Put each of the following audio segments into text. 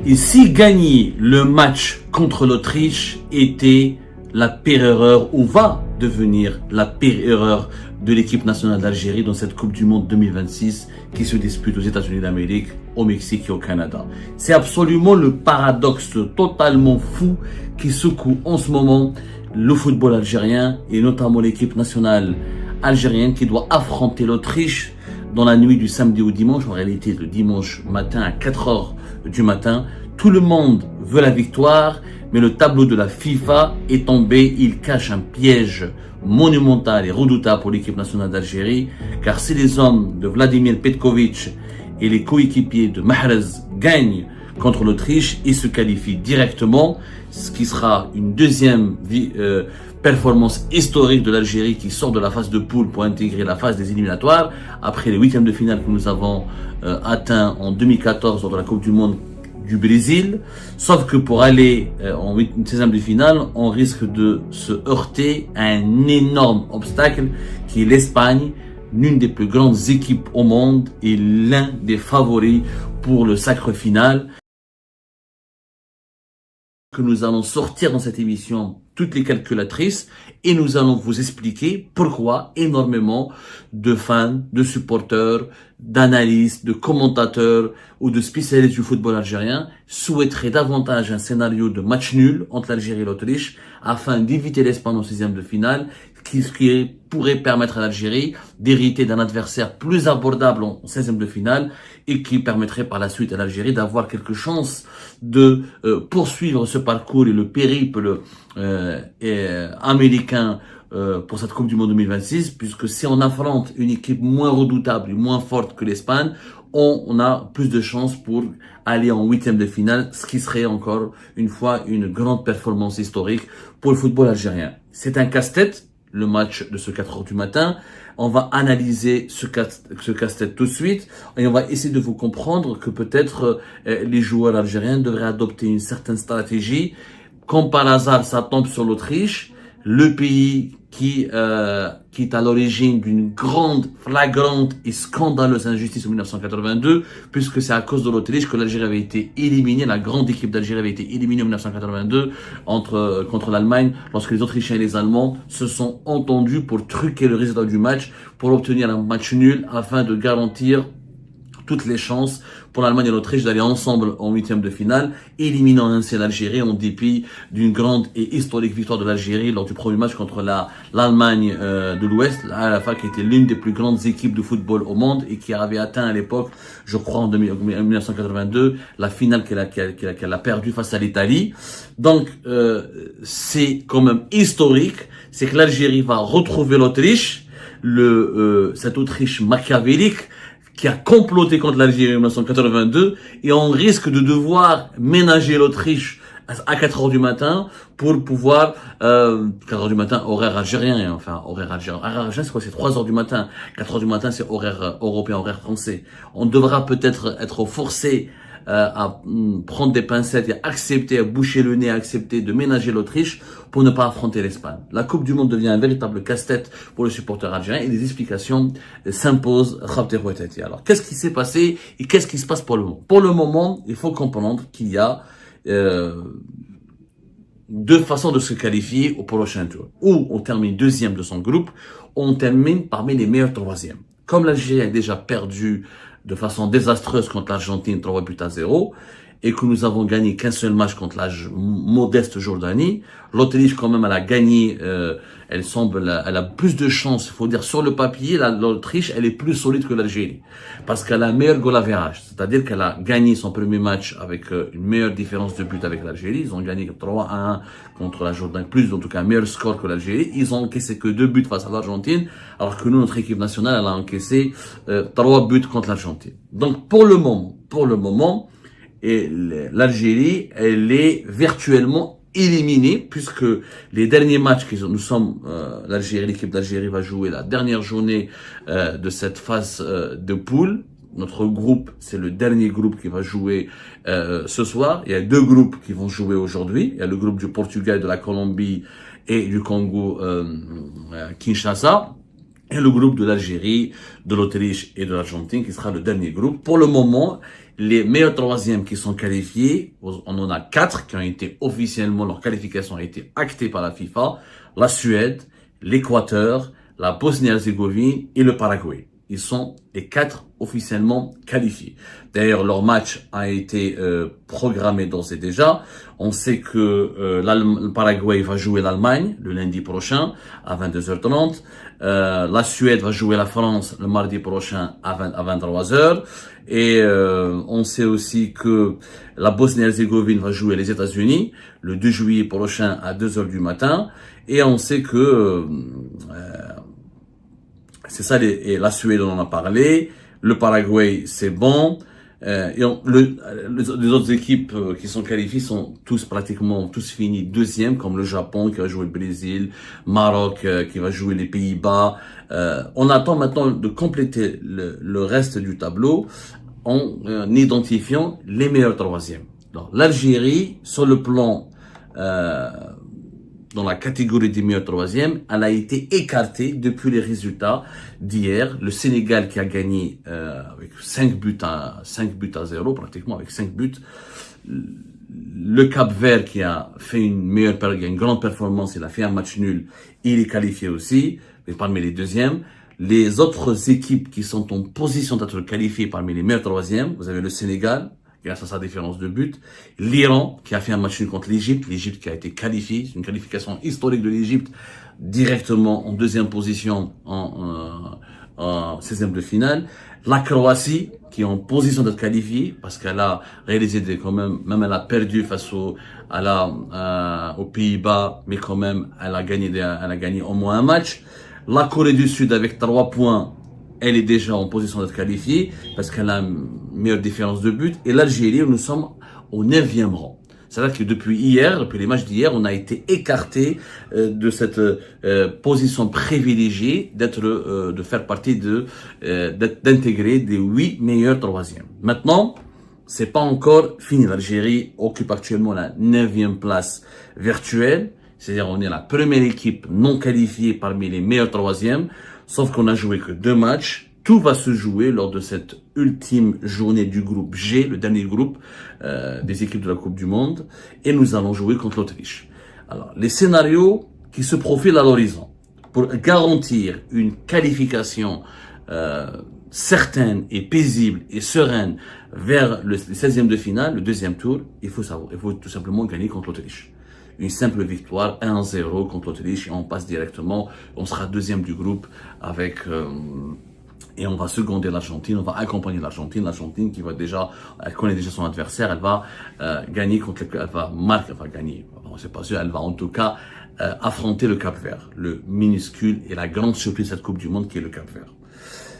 Et si gagner le match contre l'Autriche était la pire erreur ou va devenir la pire erreur de l'équipe nationale d'Algérie dans cette Coupe du Monde 2026 qui se dispute aux États-Unis d'Amérique, au Mexique et au Canada. C'est absolument le paradoxe totalement fou qui secoue en ce moment le football algérien et notamment l'équipe nationale algérienne qui doit affronter l'Autriche dans la nuit du samedi au dimanche, en réalité le dimanche matin à 4h du matin. Tout le monde veut la victoire, mais le tableau de la FIFA est tombé. Il cache un piège monumental et redoutable pour l'équipe nationale d'Algérie, car si les hommes de Vladimir Petkovic et les coéquipiers de Mahrez gagnent contre l'Autriche, ils se qualifient directement, ce qui sera une deuxième performance historique de l'Algérie qui sort de la phase de poule pour intégrer la phase des éliminatoires après les huitièmes de finale que nous avons atteints en 2014 lors de la Coupe du Monde du Brésil. Sauf que pour aller en 16e de finale, on risque de se heurter à un énorme obstacle qui est l'Espagne, l'une des plus grandes équipes au monde et l'un des favoris pour le sacre final. Que nous allons sortir dans cette émission toutes les calculatrices et nous allons vous expliquer pourquoi énormément de fans, de supporters, d'analystes, de commentateurs ou de spécialistes du football algérien souhaiteraient davantage un scénario de match nul entre l'Algérie et l'Autriche afin d'éviter l'Espagne en 16e de finale, qui pourrait permettre à l'Algérie d'hériter d'un adversaire plus abordable en 16e de finale et qui permettrait par la suite à l'Algérie d'avoir quelque chance de poursuivre ce parcours et le périple américain pour cette Coupe du Monde 2026, puisque si on affronte une équipe moins redoutable et moins forte que l'Espagne, on a plus de chances pour aller en huitième de finale, ce qui serait encore une fois une grande performance historique pour le football algérien. C'est un casse-tête, le match de ce 4h du matin. On va analyser ce casse-tête tout de suite et on va essayer de vous comprendre que peut-être les joueurs algériens devraient adopter une certaine stratégie. Comme par hasard, ça tombe sur l'Autriche, le pays qui est à l'origine d'une grande, flagrante et scandaleuse injustice en 1982, puisque c'est à cause de l'Autriche que l'Algérie avait été éliminée, la grande équipe d'Algérie avait été éliminée en 1982 contre l'Allemagne, lorsque les Autrichiens et les Allemands se sont entendus pour truquer le résultat du match, pour obtenir un match nul afin de garantir toutes les chances pour l'Allemagne et l'Autriche d'aller ensemble en huitième de finale, éliminant ainsi l'Algérie en dépit d'une grande et historique victoire de l'Algérie lors du premier match contre l'Allemagne de l'Ouest, la FA qui était l'une des plus grandes équipes de football au monde et qui avait atteint à l'époque, je crois en 1982, la finale qu'elle a perdue face à l'Italie. Donc c'est quand même historique, c'est que l'Algérie va retrouver l'Autriche, cette Autriche machiavélique qui a comploté contre l'Algérie en 1982 et on risque de devoir ménager l'Autriche à 4h du matin pour pouvoir 4h du matin horaire algérien, enfin horaire algérien c'est quoi, c'est 3h du matin, 4h du matin c'est horaire européen, horaire français. On devra peut-être être forcé à prendre des pincettes et accepter, à boucher le nez, à accepter de ménager l'Autriche pour ne pas affronter l'Espagne. La Coupe du Monde devient un véritable casse-tête pour les supporters algériens et des explications s'imposent. Alors, qu'est-ce qui s'est passé et qu'est-ce qui se passe pour le moment? Pour le moment, il faut comprendre qu'il y a deux façons de se qualifier au prochain tour. Ou on termine deuxième de son groupe, ou on termine parmi les meilleurs troisièmes. Comme l'Algérie a déjà perdu de façon désastreuse contre l'Argentine 3-0 et que nous avons gagné qu'un seul match contre la modeste Jordanie, l'Autriche quand même elle a gagné, elle a plus de chances, il faut dire sur le papier, l'Autriche elle est plus solide que l'Algérie parce qu'elle a un meilleur goal average, c'est-à-dire qu'elle a gagné son premier match avec une meilleure différence de but avec l'Algérie, ils ont gagné 3-1 contre la Jordanie, plus en tout cas un meilleur score que l'Algérie, ils ont encaissé que 2 buts face à l'Argentine, alors que nous, notre équipe nationale, elle a encaissé 3 buts contre l'Argentine. Donc pour le moment, et l'Algérie, elle est virtuellement éliminée puisque les derniers matchs l'équipe d'Algérie va jouer la dernière journée de cette phase de poule. Notre groupe, c'est le dernier groupe qui va jouer ce soir. Il y a 2 groupes qui vont jouer aujourd'hui. Il y a le groupe du Portugal, de la Colombie et du Congo Kinshasa. Et le groupe de l'Algérie, de l'Autriche et de l'Argentine qui sera le dernier groupe. Pour le moment, les meilleurs troisièmes qui sont qualifiés, on en a 4 qui ont été officiellement, leur qualification a été actée par la FIFA, la Suède, l'Équateur, la Bosnie-Herzégovine et le Paraguay. Ils sont les 4 officiellement qualifiés. D'ailleurs, leur match a été programmé d'ores et déjà. On sait que le Paraguay va jouer l'Allemagne le lundi prochain à 22h30. La Suède va jouer la France le mardi prochain à 23h. Et on sait aussi que la Bosnie-Herzégovine va jouer les États-Unis le 2 juillet prochain à 2h du matin. Et on sait que c'est ça, et la Suède, on en a parlé. Le Paraguay, c'est bon. Les autres équipes qui sont qualifiées sont pratiquement tous finis deuxième, comme le Japon qui va jouer le Brésil, Maroc qui va jouer les Pays-Bas. On attend maintenant de compléter le reste du tableau en identifiant les meilleurs troisièmes. L'Algérie, sur le plan dans la catégorie des meilleurs troisièmes, elle a été écartée depuis les résultats d'hier. Le Sénégal qui a gagné avec 5 buts à 0, pratiquement avec 5 buts. Le Cap-Vert qui a fait une grande performance, il a fait un match nul, il est qualifié aussi, mais parmi les deuxièmes. Les autres équipes qui sont en position d'être qualifiées parmi les meilleurs troisièmes, vous avez le Sénégal, grâce à sa différence de but. L'Iran, qui a fait un match nul contre l'Égypte qui a été qualifiée. C'est une qualification historique de l'Égypte, directement en deuxième position en 16e de finale. La Croatie, qui est en position d'être qualifiée, parce qu'elle a réalisé même elle a perdu face aux Pays-Bas, mais quand même, elle a gagné au moins un match. La Corée du Sud, avec 3 points, elle est déjà en position d'être qualifiée parce qu'elle a une meilleure différence de but. Et l'Algérie, nous sommes au 9e rang. C'est-à-dire que depuis les matchs d'hier, on a été écarté de cette position privilégiée de faire partie d'intégrer des 8 meilleurs troisièmes. Maintenant, c'est pas encore fini. L'Algérie occupe actuellement la 9e place virtuelle. C'est-à-dire on est la première équipe non qualifiée parmi les meilleurs troisièmes. Sauf qu'on a joué que 2 matchs. Tout va se jouer lors de cette ultime journée du groupe G, le dernier groupe des équipes de la Coupe du Monde. Et nous allons jouer contre l'Autriche. Alors, les scénarios qui se profilent à l'horizon pour garantir une qualification certaine et paisible et sereine vers le 16e de finale, le deuxième tour, il faut tout simplement gagner contre l'Autriche. Une simple victoire, 1-0 contre l'Autriche, et on passe directement, on sera deuxième du groupe et on va seconder l'Argentine, on va accompagner l'Argentine qui elle connaît déjà son adversaire, elle va gagner elle va en tout cas affronter le Cap-Vert, le minuscule et la grande surprise de cette Coupe du Monde qui est le Cap-Vert.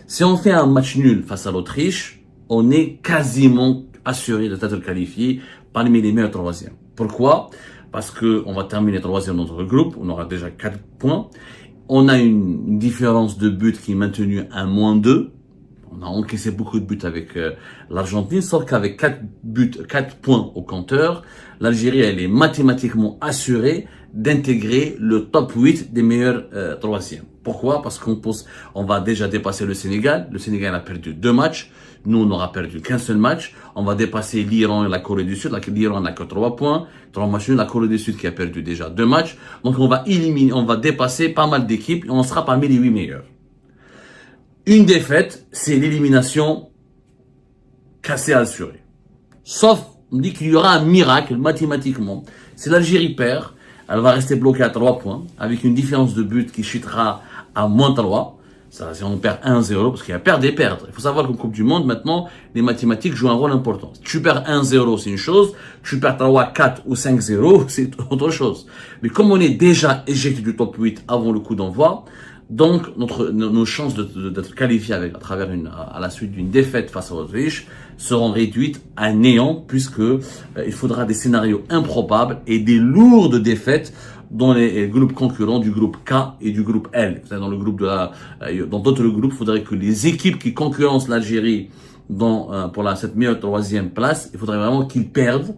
Si on fait un match nul face à l'Autriche, on est quasiment assuré d'être qualifié parmi les meilleurs troisièmes. Pourquoi ? Parce que on va terminer troisième dans notre groupe, on aura déjà 4 points. On a une différence de but qui est maintenue à -2. On a encaissé beaucoup de buts avec l'Argentine, sauf qu'avec 4 points au compteur, l'Algérie, elle est mathématiquement assurée d'intégrer le top 8 des meilleurs troisièmes. Pourquoi ? Parce qu'on va déjà dépasser le Sénégal. Le Sénégal a perdu 2 matchs. Nous, on n'aura perdu qu'un seul match. On va dépasser l'Iran et la Corée du Sud. L'Iran n'a que 3 points. 3 matchs nuls. La Corée du Sud qui a perdu déjà 2 matchs. Donc, on va dépasser pas mal d'équipes et on sera parmi les 8 meilleurs. Une défaite, c'est l'élimination cassée assurée. Sauf, on dit qu'il y aura un miracle mathématiquement. Si l'Algérie perd, elle va rester bloquée à 3 points avec une différence de but qui chutera à -3. Ça, si on perd 1-0, parce qu'il y a perdre et perdre. Il faut savoir qu'en Coupe du Monde, maintenant, les mathématiques jouent un rôle important. Tu perds 1-0, c'est une chose. Tu perds 3, 4 ou 5-0, c'est autre chose. Mais comme on est déjà éjecté du top 8 avant le coup d'envoi, donc nos chances d'être qualifiés à la suite d'une défaite face à l'Autriche seront réduites à néant, puisque il faudra des scénarios improbables et des lourdes défaites dans les groupes concurrents du groupe K et du groupe L. Dans le groupe dans d'autres groupes, il faudrait que les équipes qui concurrencent l'Algérie pour cette meilleure 3e place, il faudrait vraiment qu'ils perdent.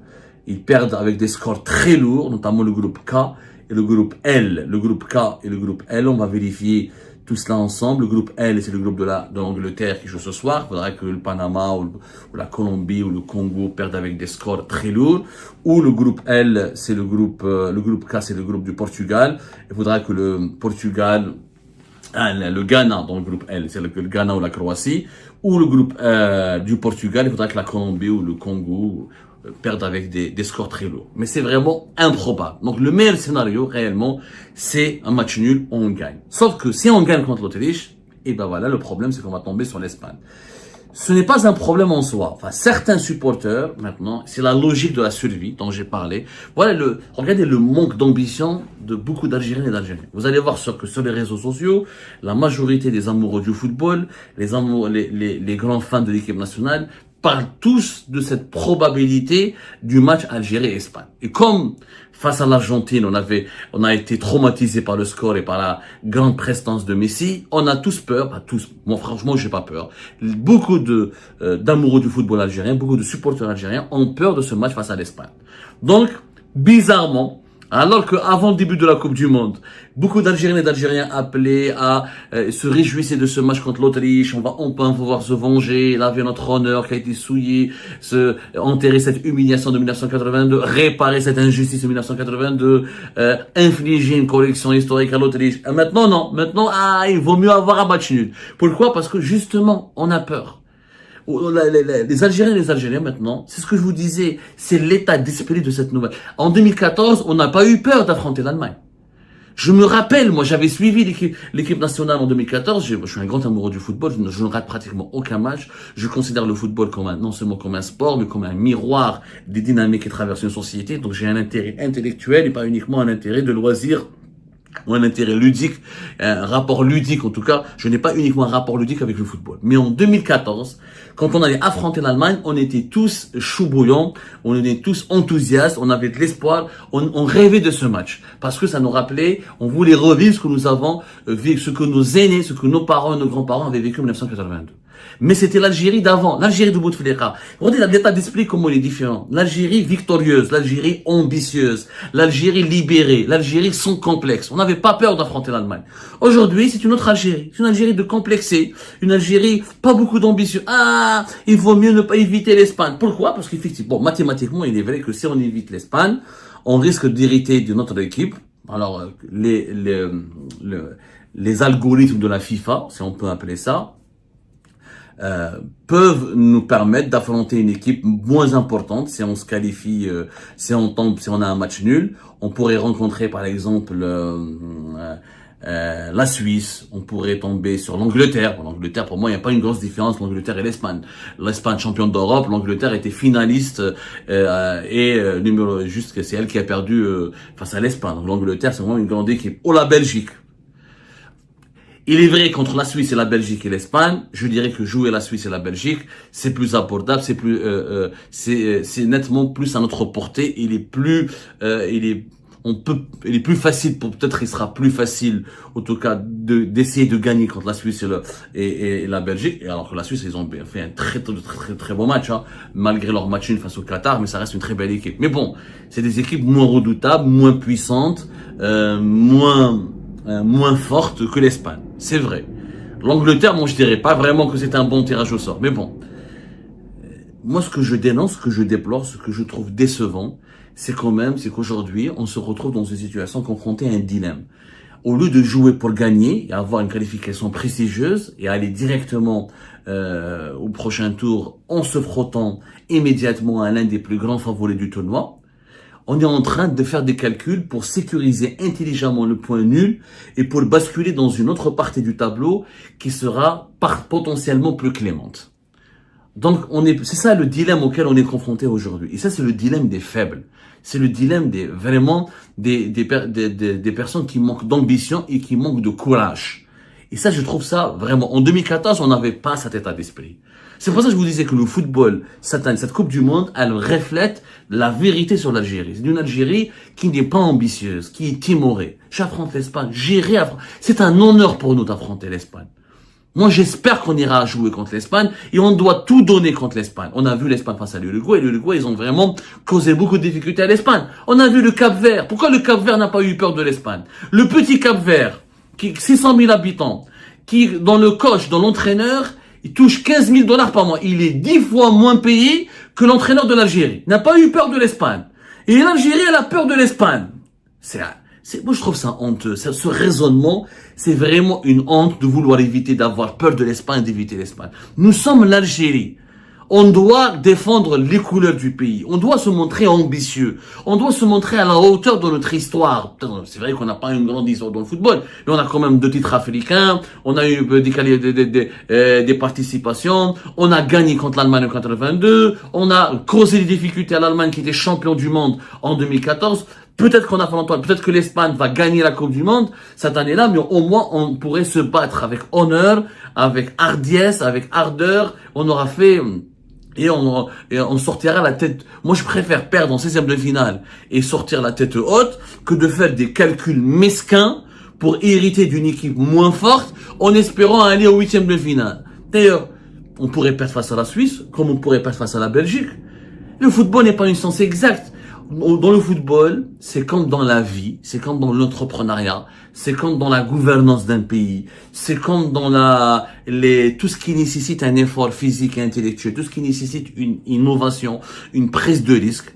Ils perdent avec des scores très lourds, notamment le groupe K et le groupe L. Le groupe K et le groupe L, on va vérifier tout cela ensemble. Le groupe L, c'est le groupe de l'Angleterre qui joue ce soir. Il faudrait que le Panama ou la Colombie ou le Congo perdent avec des scores très lourds. Ou le groupe L, c'est le groupe K, c'est le groupe du Portugal. Il faudra que le Portugal, le Ghana dans le groupe L, c'est le Ghana ou la Croatie, ou le groupe du Portugal, il faudra que la Colombie ou le Congo perdent avec des scores très lourds. Mais c'est vraiment improbable. Donc le meilleur scénario réellement, c'est un match nul, on gagne. Sauf que si on gagne contre l'Autriche, et ben voilà, le problème c'est qu'on va tomber sur l'Espagne. Ce n'est pas un problème en soi. Enfin, certains supporters, maintenant, c'est la logique de la survie dont j'ai parlé. Voilà regardez le manque d'ambition de beaucoup d'Algériens et d'Algériens. Vous allez voir que sur les réseaux sociaux, la majorité des amoureux du football, les grands fans de l'équipe nationale, parlent tous de cette probabilité du match Algérie-Espagne. Et comme face à l'Argentine, on a été traumatisé par le score et par la grande prestance de Messi, on a tous peur, pas tous, moi franchement j'ai pas peur. Beaucoup d'amoureux du football algérien, beaucoup de supporters algériens ont peur de ce match face à l'Espagne. Donc, bizarrement, alors qu'avant le début de la Coupe du Monde, beaucoup d'Algériens et d'Algériens appelaient à se réjouissaient de ce match contre l'Autriche. On peut pouvoir se venger, laver notre honneur qui a été souillé, enterrer cette humiliation de 1982, réparer cette injustice de 1982, infliger une correction historique à l'Autriche. Maintenant, non. Maintenant, il vaut mieux avoir un match nul. Pourquoi? Parce que justement, on a peur. Les Algériens et les Algériens maintenant, c'est ce que je vous disais, c'est l'état d'esprit de cette nouvelle. En 2014, on n'a pas eu peur d'affronter l'Allemagne. Je me rappelle, moi j'avais suivi l'équipe nationale en 2014, je suis un grand amoureux du football, je ne rate pratiquement aucun match. Je considère le football non seulement comme un sport, mais comme un miroir des dynamiques qui traversent une société. Donc j'ai un intérêt intellectuel et pas uniquement un intérêt de loisir ou un intérêt ludique, un rapport ludique en tout cas. Je n'ai pas uniquement un rapport ludique avec le football. Mais en 2014, quand on allait affronter l'Allemagne, on était tous chauds bouillants, on était tous enthousiastes, on avait de l'espoir, on rêvait de ce match. Parce que ça nous rappelait, on voulait revivre ce que nous avons vécu, ce que nos aînés, ce que nos parents et nos grands-parents avaient vécu en 1982. Mais c'était l'Algérie d'avant, l'Algérie de Bouteflika. Regardez l'état d'esprit comment il est différent. L'Algérie victorieuse, l'Algérie ambitieuse, l'Algérie libérée, l'Algérie sans complexe. On n'avait pas peur d'affronter l'Allemagne. Aujourd'hui, c'est une autre Algérie. C'est une Algérie de complexé, une Algérie pas beaucoup d'ambition. Il vaut mieux ne pas éviter l'Espagne. Pourquoi? Parce qu'effectivement, mathématiquement, il est vrai que si on évite l'Espagne, on risque d'hériter de notre équipe. Alors, les algorithmes de la FIFA, si on peut appeler ça, peuvent nous permettre d'affronter une équipe moins importante si on se qualifie, si on a un match nul. On pourrait rencontrer par exemple la Suisse, on pourrait tomber sur l'Angleterre. Bon, l'Angleterre, pour moi, il n'y a pas une grosse différence entre l'Angleterre et l'Espagne. L'Espagne championne d'Europe, l'Angleterre était finaliste juste que c'est elle qui a perdu face à l'Espagne. Donc l'Angleterre, c'est vraiment une grande équipe. Ou la Belgique. Il est vrai qu'entre la Suisse et la Belgique et l'Espagne, je dirais que jouer la Suisse et la Belgique, c'est plus abordable, c'est nettement plus à notre portée. Il est plus facile, peut-être il sera plus facile, en tout cas, d'essayer de gagner contre la Suisse et la Belgique. Et alors que la Suisse, ils ont fait un très bon match, hein, malgré leur match nul face au Qatar, mais ça reste une très belle équipe. Mais bon, c'est des équipes moins redoutables, moins puissantes, moins fortes que l'Espagne. C'est vrai. L'Angleterre, moi, je dirais pas vraiment que c'est un bon tirage au sort. Mais bon. Moi, ce que je dénonce, ce que je déplore, ce que je trouve décevant, c'est qu'aujourd'hui, on se retrouve dans une situation confrontée à un dilemme. Au lieu de jouer pour gagner et avoir une qualification prestigieuse et aller directement au prochain tour en se frottant immédiatement à l'un des plus grands favoris du tournoi, on est en train de faire des calculs pour sécuriser intelligemment le point nul et pour basculer dans une autre partie du tableau qui sera potentiellement plus clémente. Donc, c'est ça le dilemme auquel on est confronté aujourd'hui. Et ça, c'est le dilemme des faibles. C'est le dilemme des personnes qui manquent d'ambition et qui manquent de courage. Et ça, je trouve ça vraiment. En 2014, on n'avait pas cet état d'esprit. C'est pour ça que je vous disais que le football, cette Coupe du Monde, elle reflète la vérité sur l'Algérie. C'est une Algérie qui n'est pas ambitieuse, qui est timorée. J'affronte l'Espagne, c'est un honneur pour nous d'affronter l'Espagne. Moi, j'espère qu'on ira jouer contre l'Espagne et on doit tout donner contre l'Espagne. On a vu l'Espagne face à l'Uruguay et l'Uruguay, ils ont vraiment causé beaucoup de difficultés à l'Espagne. On a vu le Cap-Vert. Pourquoi le Cap-Vert n'a pas eu peur de l'Espagne? Le petit Cap-Vert, qui 600 000 habitants, dans le coach, dans l'entraîneur, il touche 15 000 $ par mois. Il est 10 fois moins payé que l'entraîneur de l'Algérie. Il n'a pas eu peur de l'Espagne. Et l'Algérie, elle a peur de l'Espagne. Moi, je trouve ça honteux. Ce raisonnement, c'est vraiment une honte de vouloir éviter d'avoir peur de l'Espagne, d'éviter l'Espagne. Nous sommes l'Algérie. On doit défendre les couleurs du pays. On doit se montrer ambitieux. On doit se montrer à la hauteur de notre histoire. C'est vrai qu'on n'a pas une grande histoire dans le football, mais on a quand même 2 titres africains. On a eu des participations. On a gagné contre l'Allemagne en 82. On a causé des difficultés à l'Allemagne qui était champion du monde en 2014. Peut-être qu'on a fait longtemps, peut-être que l'Espagne va gagner la Coupe du Monde cette année-là, mais au moins on pourrait se battre avec honneur, avec hardiesse, avec ardeur. On aura fait... Et on sortira la tête. Moi, je préfère perdre en 16e de finale et sortir la tête haute que de faire des calculs mesquins pour hériter d'une équipe moins forte en espérant aller au 8e de finale. D'ailleurs, on pourrait perdre face à la Suisse, comme on pourrait perdre face à la Belgique. Le football n'est pas une science exacte. Dans le football, c'est comme dans la vie, c'est comme dans l'entrepreneuriat, c'est comme dans la gouvernance d'un pays, c'est comme dans tout ce qui nécessite un effort physique et intellectuel, tout ce qui nécessite une innovation, une prise de risque.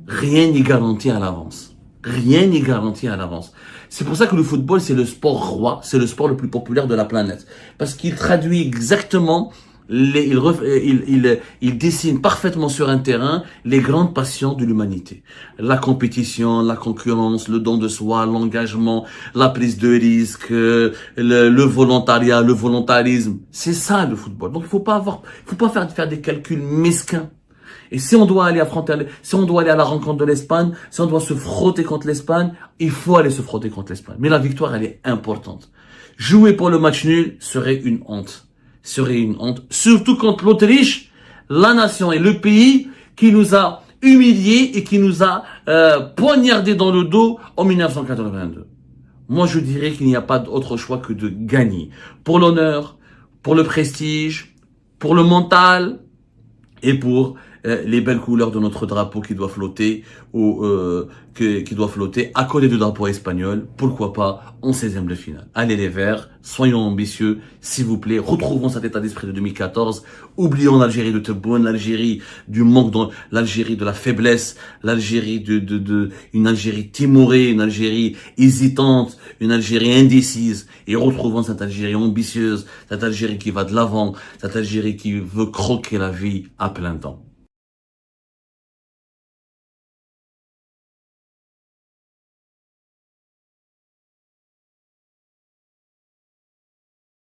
Rien n'est garanti à l'avance. Rien n'est garanti à l'avance. C'est pour ça que le football, c'est le sport roi, c'est le sport le plus populaire de la planète. Parce qu'il traduit exactement il dessine parfaitement sur un terrain les grandes passions de l'humanité. La compétition, la concurrence, le don de soi, l'engagement, la prise de risque, le volontariat, le volontarisme. C'est ça le football. Donc il faut pas faire des calculs mesquins. Et si on doit aller si on doit aller à la rencontre de l'Espagne, si on doit se frotter contre l'Espagne, il faut aller se frotter contre l'Espagne. Mais la victoire, elle est importante. Jouer pour le match nul serait une honte. Surtout contre l'Autriche, la nation et le pays qui nous a humiliés et qui nous a poignardés dans le dos en 1982. Moi, je dirais qu'il n'y a pas d'autre choix que de gagner. Pour l'honneur, pour le prestige, pour le mental et pour les belles couleurs de notre drapeau qui doit flotter qui doit flotter à côté du drapeau espagnol, pourquoi pas en 16e de finale. Allez les Verts, soyons ambitieux, s'il vous plaît, retrouvons cet état d'esprit de 2014, oublions l'Algérie de Tebboune, l'Algérie du manque, l'Algérie de la faiblesse, l'Algérie une Algérie timorée, une Algérie hésitante, une Algérie indécise, et retrouvons cette Algérie ambitieuse, cette Algérie qui va de l'avant, cette Algérie qui veut croquer la vie à plein temps.